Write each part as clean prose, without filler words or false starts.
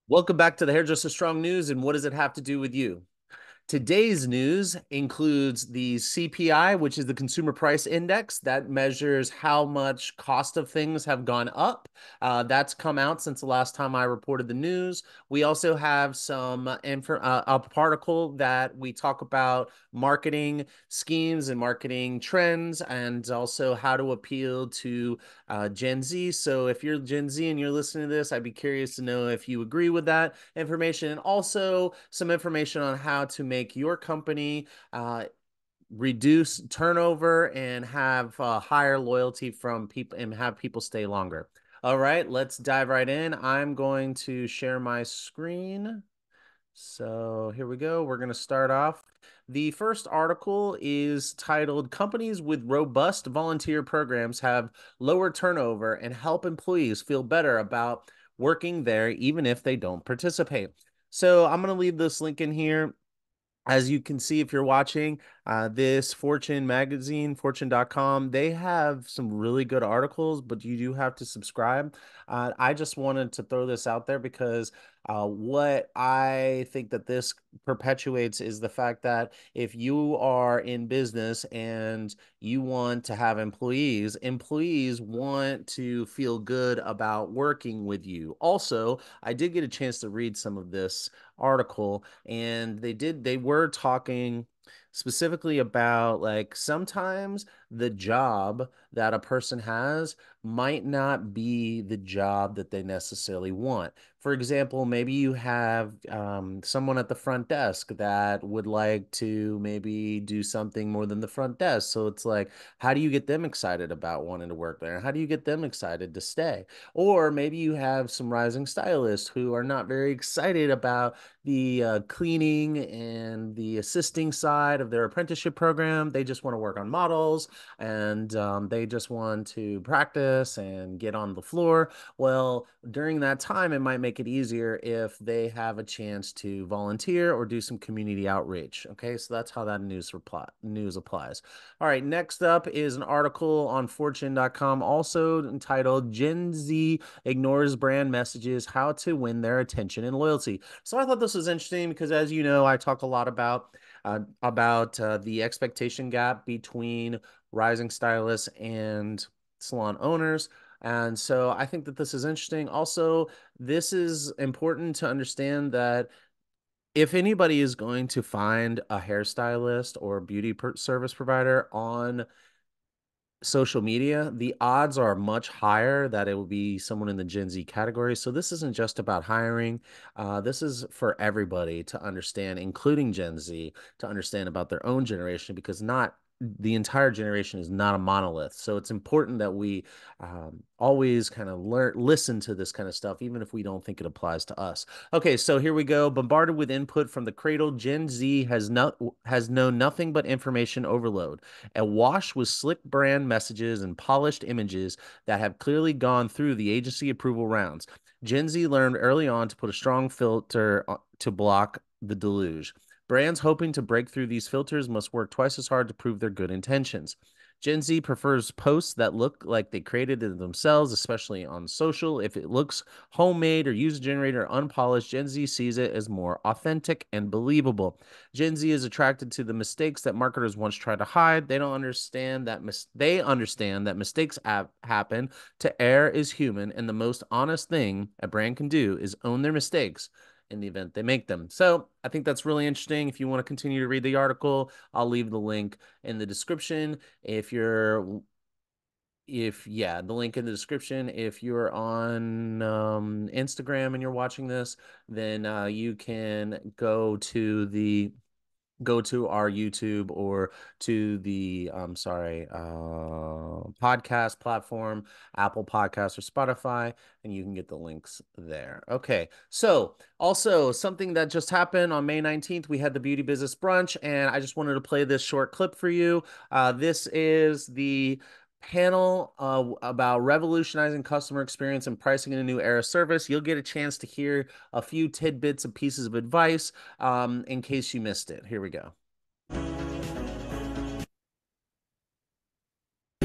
Welcome back to the Hairdresser Strong News. And what does it have to do with you? Today's news includes the CPI, which is the Consumer Price Index that measures how much cost of things have gone up. That's come out since the last time I reported the news. We also have some a particle that we talk about marketing schemes and marketing trends, and also how to appeal to Gen Z. So if you're Gen Z and you're listening to this, I'd be curious to know if you agree with that information, and also some information on how to make your company reduce turnover and have higher loyalty from people and have people stay longer. All right, let's dive right in. I'm going to share my screen. So here we go. We're going to start off. The first article is titled Companies with Robust Volunteer Programs Have Lower Turnover and Help Employees Feel Better About Working There, even if they don't participate. So I'm going to leave this link in here. As you can see, if you're watching this Fortune magazine, fortune.com, they have some really good articles, but you do have to subscribe. I just wanted to throw this out there because what I think that this perpetuates is the fact that if you are in business and you want to have employees want to feel good about working with you. Also, I did get a chance to read some of this article, and they were talking specifically about, like, sometimes the job that a person has might not be the job that they necessarily want. For example, maybe you have someone at the front desk that would like to maybe do something more than the front desk. So it's like, how do you get them excited about wanting to work there? How do you get them excited to stay? Or maybe you have some rising stylists who are not very excited about the cleaning and the assisting side of their apprenticeship program. They just want to work on models, and they just want to practice and get on the floor. Well, during that time, it might make it easier if they have a chance to volunteer or do some community outreach. Okay, so that's how that news applies. All right, next up is an article on fortune.com, also entitled Gen Z Ignores Brand Messages, How to Win Their Attention and Loyalty. So I thought this was interesting because, as you know, I talk a lot about the expectation gap between rising stylists and salon owners. And so I think that this is interesting. Also, this is important to understand that if anybody is going to find a hairstylist or beauty service provider on social media, the odds are much higher that it will be someone in the Gen Z category. So this isn't just about hiring. This is for everybody to understand, including Gen Z, to understand about their own generation, because not the entire generation is not a monolith. So it's important that we always kind of listen to this kind of stuff, even if we don't think it applies to us. Okay, so here we go. Bombarded with input from the cradle, Gen Z has known nothing but information overload, awash with slick brand messages and polished images that have clearly gone through the agency approval rounds. Gen Z learned early on to put a strong filter to block the deluge. Brands hoping to break through these filters must work twice as hard to prove their good intentions. Gen Z prefers posts that look like they created it themselves, especially on social. If it looks homemade or user generated or unpolished, Gen Z sees it as more authentic and believable. Gen Z is attracted to the mistakes that marketers once tried to hide. They don't understand that they understand that mistakes happen. To err is human, and the most honest thing a brand can do is own their mistakes in the event they make them. So I think that's really interesting. If you want to continue to read the article, I'll leave the link in the description. The link in the description. If you're on Instagram and you're watching this, then you can go to our YouTube or to the podcast platform, Apple Podcasts or Spotify, and you can get the links there. Okay. So also something that just happened on May 19th, we had the Beauty Business Brunch, and I just wanted to play this short clip for you. This is the panel about revolutionizing customer experience and pricing in a new era service. You'll get a chance to hear a few tidbits and pieces of advice in case you missed it. Here we go.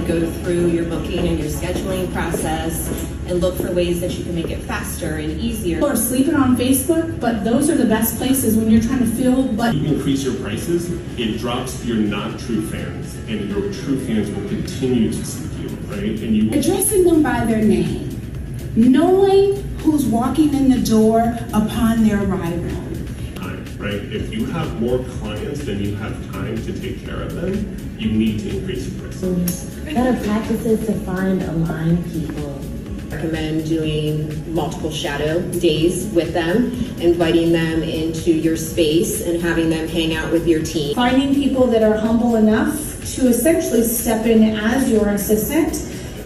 Go through your booking and your scheduling process and look for ways that you can make it faster and easier. People are sleeping on Facebook, but those are the best places when you're trying to fill. But you increase your prices, it drops your not true fans, and your true fans will continue to seek you, right? And you addressing them by their name, knowing who's walking in the door upon their arrival. Right? If you have more clients than you have time to take care of them, you need to increase your prices. Better practices to find aligned people. Recommend doing multiple shadow days with them, inviting them into your space and having them hang out with your team. Finding people that are humble enough to essentially step in as your assistant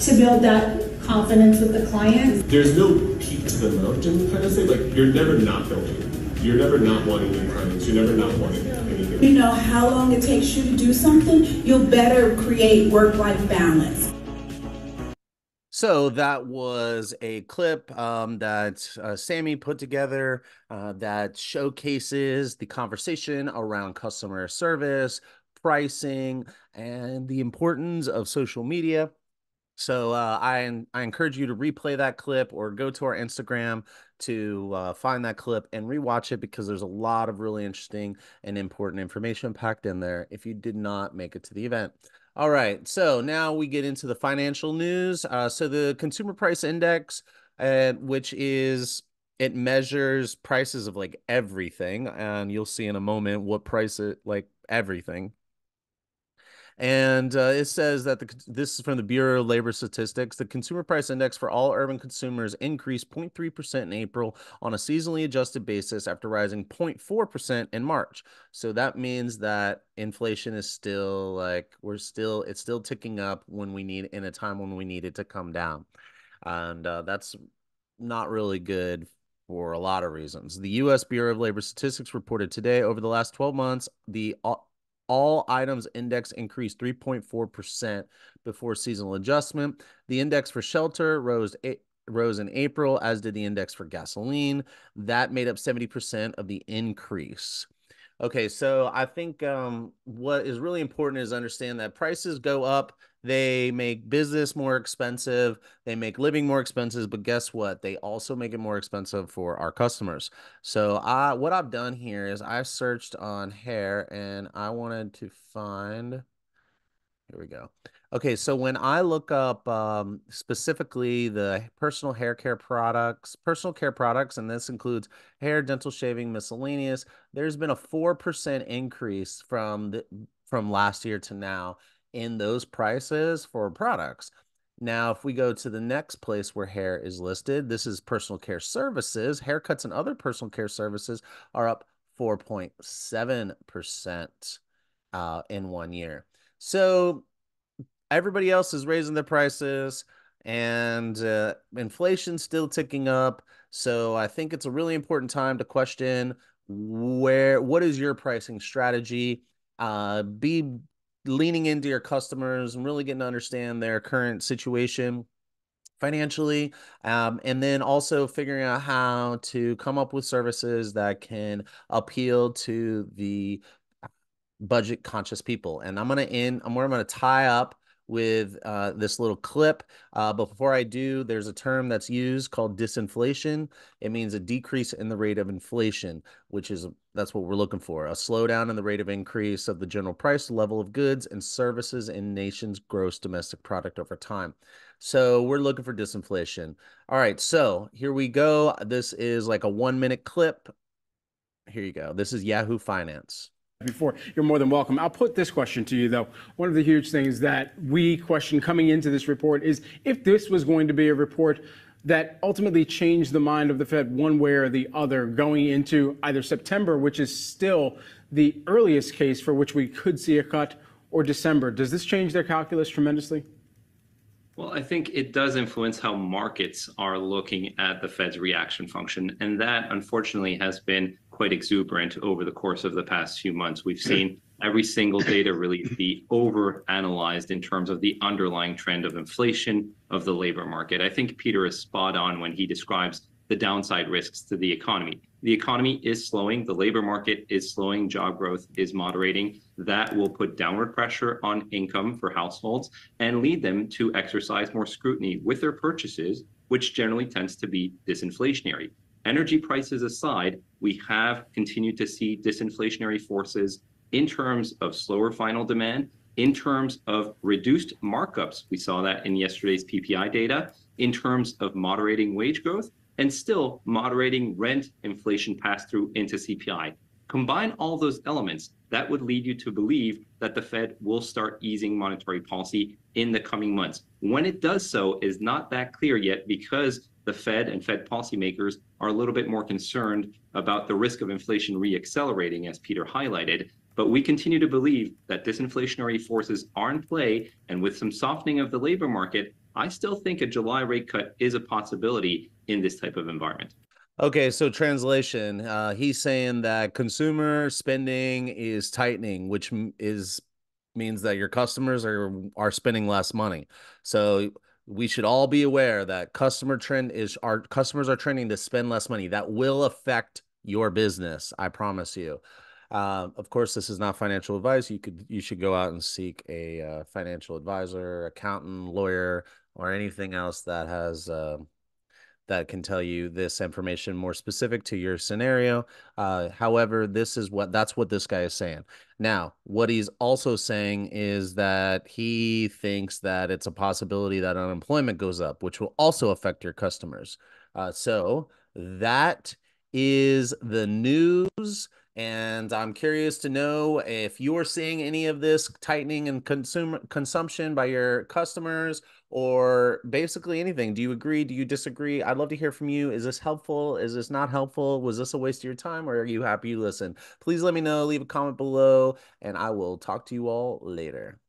to build that confidence with the client. There's no peak to the mountain kind of thing. Like, you're never not building. You're never not wanting new clients. You're never not wanting anything. You know how long it takes you to do something, you'll better create work-life balance. So that was a clip that Sammy put together that showcases the conversation around customer service, pricing, and the importance of social media. So I encourage you to replay that clip or go to our Instagram to find that clip and rewatch it, because there's a lot of really interesting and important information packed in there if you did not make it to the event. All right, so now we get into the financial news. So the Consumer Price Index, which is, it measures prices of like everything, and you'll see in a moment what price it, like everything. And it says that this is from the Bureau of Labor Statistics. The Consumer Price Index for all urban consumers increased 0.3% in April on a seasonally adjusted basis after rising 0.4% in March. So that means that inflation is still like, it's still ticking up in a time when we need it to come down. And that's not really good for a lot of reasons. The U.S. Bureau of Labor Statistics reported today over the last 12 months, the all items index increased 3.4% before seasonal adjustment. The index for shelter rose in April, as did the index for gasoline. That made up 70% of the increase. Okay, so I think what is really important is understand that prices go up. They make business more expensive. They make living more expensive, but guess what? They also make it more expensive for our customers. So what I've done here is I searched on hair, and I wanted to find, here we go. Okay, so when I look up specifically the personal care products, and this includes hair, dental, shaving, miscellaneous, there's been a 4% increase from last year to now in those prices for products. Now, if we go to the next place where hair is listed, this is personal care services. Haircuts and other personal care services are up 4.7% in 1 year. So everybody else is raising their prices, and inflation's still ticking up. So I think it's a really important time to question what is your pricing strategy? Be leaning into your customers and really getting to understand their current situation financially, and then also figuring out how to come up with services that can appeal to the budget conscious people. And I'm going to tie up with this little clip. But before I do, there's a term that's used called disinflation. It means a decrease in the rate of inflation, that's what we're looking for. A slowdown in the rate of increase of the general price level of goods and services in nation's gross domestic product over time. So we're looking for disinflation. All right, so here we go. This is like a 1-minute clip. Here you go. This is Yahoo Finance. Before, you're more than welcome. I'll put this question to you, though. One of the huge things that we question coming into this report is if this was going to be a report that ultimately changed the mind of the Fed one way or the other going into either September, which is still the earliest case for which we could see a cut, or December. Does this change their calculus tremendously? Well, I think it does influence how markets are looking at the Fed's reaction function. And that, unfortunately, has been quite exuberant over the course of the past few months. We've seen every single data release be over-analyzed in terms of the underlying trend of inflation of the labor market. I think Peter is spot on when he describes the downside risks to the economy. The economy is slowing, the labor market is slowing, job growth is moderating. That will put downward pressure on income for households and lead them to exercise more scrutiny with their purchases, which generally tends to be disinflationary. Energy prices aside, we have continued to see disinflationary forces in terms of slower final demand, in terms of reduced markups. We saw that in yesterday's PPI data, in terms of moderating wage growth, and still moderating rent inflation pass through into CPI. Combine all those elements, that would lead you to believe that the Fed will start easing monetary policy in the coming months. When it does so is not that clear yet because the Fed and Fed policymakers are a little bit more concerned about the risk of inflation reaccelerating, as Peter highlighted. But we continue to believe that disinflationary forces are in play, and with some softening of the labor market, I still think a July rate cut is a possibility in this type of environment. Okay, so translation, he's saying that consumer spending is tightening, which means that your customers are spending less money. So we should all be aware that our customers are trending to spend less money. That will affect your business, I promise you. Of course, this is not financial advice. You should go out and seek a financial advisor, accountant, lawyer, or anything else that has that can tell you this information more specific to your scenario. However, that's what this guy is saying. Now, what he's also saying is that he thinks that it's a possibility that unemployment goes up, which will also affect your customers. So that is the news. And I'm curious to know if you're seeing any of this tightening in consumer consumption by your customers or basically anything. Do you agree? Do you disagree? I'd love to hear from you. Is this helpful? Is this not helpful? Was this a waste of your time or are you happy you listened? Please let me know. Leave a comment below and I will talk to you all later.